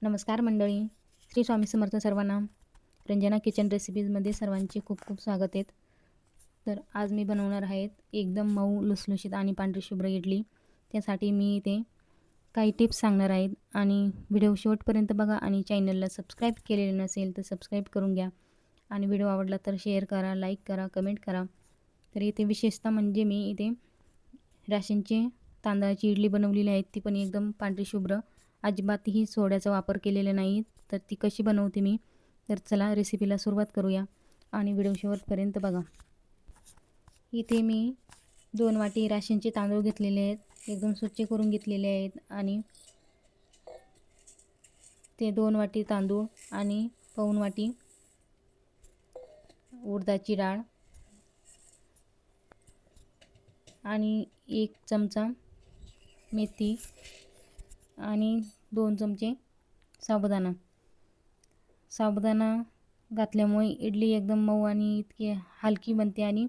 नमस्कार मंडळी. श्री स्वामी समर्थ सर्वांना. रंजना किचन रेसिपीजमध्ये सर्वांचे खूप खूप स्वागत आहेत. तर आज मी बनवणार आहे एकदम मऊ लुसलुशीत आणि पांढरी शुभ्र इडली. त्यासाठी मी इथे काही टिप्स सांगणार आहेत आणि व्हिडिओ शेवटपर्यंत बघा आणि चॅनलला सबस्क्राईब केलेले नसेल तर सबस्क्राईब करून घ्या आणि व्हिडिओ आवडला तर शेअर करा, लाईक करा, कमेंट करा. तर इथे विशेषतः म्हणजे मी इथे राशनचे तांदळाची इडली बनवलेली आहे, ती पण एकदम पांढरी शुभ्र, अजिबातही सोड्याचा वापर केलेला नाही. तर ती कशी बनवते मी, तर चला रेसिपीला सुरुवात करूया आणि व्हिडिओ शेवटपर्यंत बघा. इथे मी 2 वाटी राशनचे तांदूळ घेतलेले आहेत, एकदम स्वच्छ करून घेतलेले आहेत आणि ते 2 वाटी तांदूळ आणि पाऊण वाटी उडदाची डाळ आणि 1 चमचा मेथी आणि 2 चमचे साबुदाणा. साबुदाणा घातल्यामुळे इडली एकदम मऊ आणि इतकी हलकी बनते आणि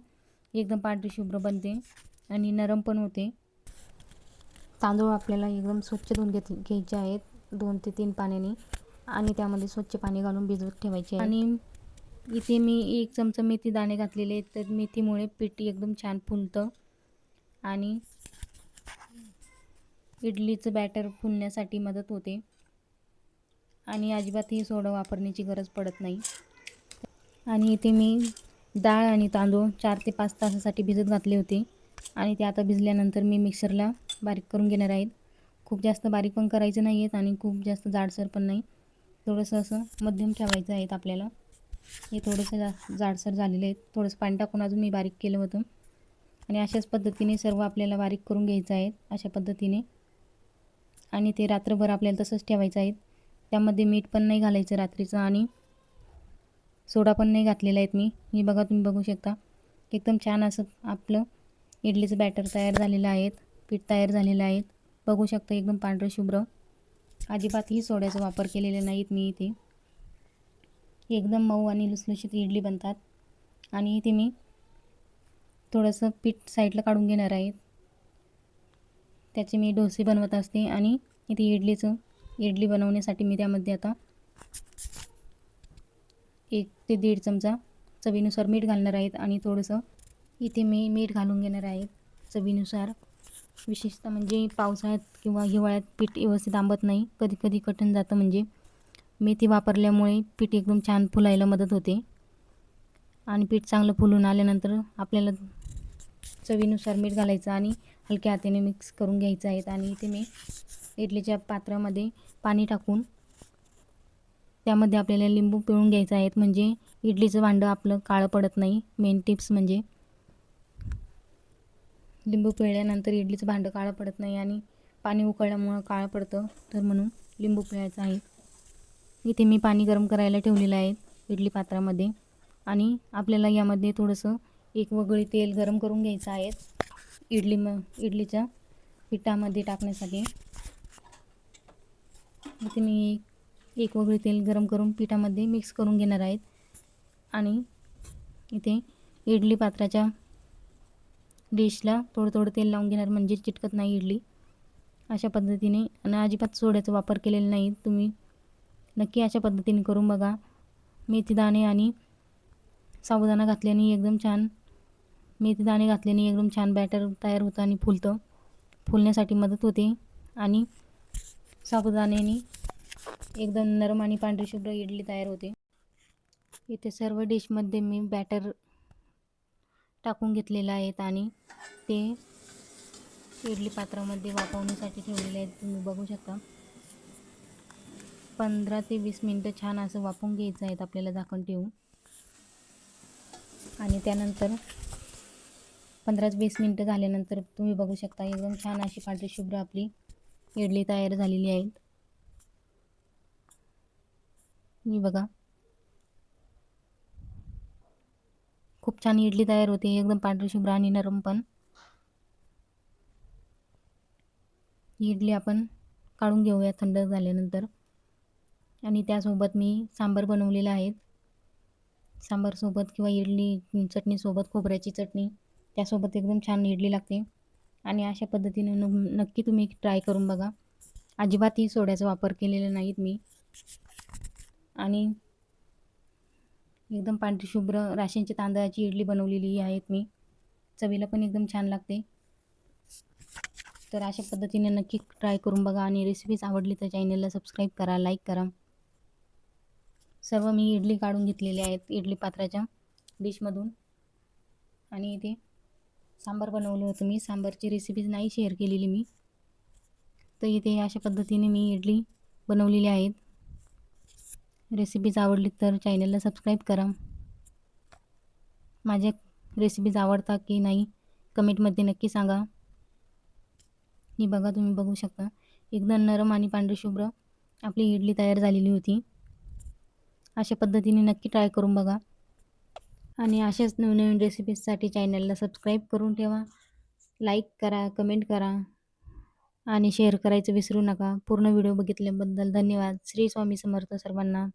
एकदम पांढरी शुभ्र बनते आणि नरम पण होते. तांदूळ आपल्याला एकदम स्वच्छ धुवून घ्यायचे आहेत 2 ते 3 पाण्याने आणि त्यामध्ये स्वच्छ पाणी घालून भिजवत ठेवायचे आहे. आणि इथे मी 1 चमचा मेथी दाणे घातलेले आहेत. तर मेथीमुळे पीठ एकदम छान फुलतं आणि इडलीचं बॅटर फुलण्यासाठी मदत होते आणि अजिबातही सोडा वापरण्याची गरज पडत नाही. आणि इथे मी डाळ आणि तांदूळ 4 ते 5 तासासाठी भिजत घातले होते आणि ते आता भिजल्यानंतर मी मिक्सरला बारीक करून घेणार आहेत. खूप जास्त बारीक पण करायचं नाही आहेत आणि खूप जास्त जाडसर पण नाही, थोडंसं असं मध्यम ठेवायचं आहे आपल्याला. हे थोडंसं जाडसर झालेलं आहे, थोडंसं पाणी टाकून अजून मी बारीक केलं होतं आणि अशाच पद्धतीने सर्व आपल्याला बारीक करून घ्यायचं आहे, अशा पद्धतीने. आणि ते रात्रभर आपल्याला तसंच ठेवायचं आहे. त्यामध्ये मीठ पण नाही घालायचं रात्रीचं आणि सोडा पण नाही घातलेला आहेत मी बघा, तुम्ही बघू शकता एकदम छान असं आपलं इडलीचं बॅटर तयार झालेलं आहे, पीठ तयार झालेलं आहे. बघू शकता एकदम पांढरं शुभ्र, अजिबातही सोड्याचा वापर केलेला नाहीत मी इथे. एकदम मऊ आणि लुसलुशीत इडली बनतात. आणि इथे मी थोडंसं पीठ साईडला काढून घेणार आहे, त्याचे मी डोसे बनवत असते. आणि इथे इडली बनवण्यासाठी मी त्यामध्ये आता 1 ते 1.5 चमचा चवीनुसार मीठ घालणार आहेत आणि थोडंसं इथे मी मीठ घालून घेणार आहे चवीनुसार. विशेषतः म्हणजे पावसाळ्यात किंवा हिवाळ्यात पीठ व्यवस्थित आंबत नाही, कधी कधी कठीण जातं. म्हणजे मेथी वापरल्यामुळे पीठ एकदम छान फुलायला मदत होते आणि पीठ चांगलं फुलून आल्यानंतर आपल्याला चवीनुसार मीठ घालायचं आणि हलक्या हाताने मिक्स करून घ्यायचं आहे. आणि इथे मी इडलीच्या पात्रामध्ये पाणी टाकून त्यामध्ये आपल्याला लिंबू पिळून घ्यायचं आहे, म्हणजे इडलीचं भांडं आपलं काळं पडत नाही. मेन टिप्स म्हणजे लिंबू पिळल्यानंतर इडलीचं भांडं काळं पडत नाही आणि पाणी उकळल्यामुळं काळं पडतं, तर म्हणून लिंबू पिळायचं आहे. इथे मी पाणी गरम करायला ठेवलेलं आहे इडली पात्रामध्ये आणि आपल्याला यामध्ये थोडंसं 1 वगळी तेल गरम करून घ्यायचं आहे इडलीच्या पिठामध्ये टाकण्यासाठी. इथे मी 1 वगळी तेल गरम करून पिठामध्ये मिक्स करून घेणार आहेत आणि इथे इडली पात्राच्या डिशला थोडं थोडं तेल लावून घेणार, म्हणजे चिटकत नाही इडली. अशा पद्धतीने आणि अजिबात सोड्याचा वापर केलेला नाही. तुम्ही नक्की अशा पद्धतीने करून बघा. मेथी दाणे आणि साबुदाणा घातल्याने एकदम छान बॅटर तयार होतं आणि फुलण्यासाठी मदत होते आणि साबुदाण्याने एकदम नरम आणि पांढरी शुभ्र इडली तयार होते. इथे सर्व डिशमध्ये मी बॅटर टाकून घेतलेलं आहेत आणि ते इडली पात्रामध्ये वाफवण्यासाठी ठेवलेले आहेत. तुम्ही बघू शकता 15 ते 20 मिनटं छान असं वाफवून घ्यायचं आहे आपल्याला झाकण ठेवून. आणि त्यानंतर 15-20 मिनटं झाल्यानंतर तुम्ही बघू शकता एकदम छान अशी पांढरी शुभ्र आपली इडली तयार झालेली आहे. मी बघा, खूप छान इडली तयार होते, एकदम पांढरी शुभ्र आणि नरम पण. इडली आपण काढून घेऊया थंड झाल्यानंतर. आणि त्यासोबत मी सांबार बनवलेला आहे. सांबारसोबत किंवा इडली चटणीसोबत, खोबऱ्याची चटणी, त्यासोबत एकदम छान इडली लागते. आणि अशा पद्धतीने नक्की तुम्ही ट्राय करून बघा. अजिबातही सोड्याचा वापर केलेला नाहीत मी. आणि एकदम पांढरी शुभ्र राशनच्या तांदळाची इडली बनवलेली आहेत मी. चवीला पण एकदम छान लागते. तर अशा पद्धतीने नक्की ट्राय करून बघा आणि रेसिपीज आवडली तर चॅनलला सबस्क्राईब करा, लाईक करा. सर्व मी इडली काढून घेतलेले आहेत इडली पात्राच्या डिशमधून. आणि इथे सांबार बनवलं होतं मी. सांबारची रेसिपीज नाही शेअर केलेली मी. तर इथे अशा पद्धतीने मी इडली बनवलेली आहेत. रेसिपीज आवडली तर चॅनलला सबस्क्राईब करा. माझ्या रेसिपीज आवडतात की नाही कमेंटमध्ये नक्की सांगा. ही बघा, तुम्ही बघू शकता एकदम नरम आणि पांढरी शुभ्र आपली इडली तयार झालेली होती. अशा पद्धतीने नक्की ट्राय करून बघा आणि अशाच नवनवीन रेसिपीजसाठी चॅनलला सबस्क्राईब करून ठेवा. लाईक करा, कमेंट करा आणि शेअर करायचं विसरू नका. पूर्ण व्हिडिओ बघितल्याबद्दल धन्यवाद. श्री स्वामी समर्थ सर्वांना.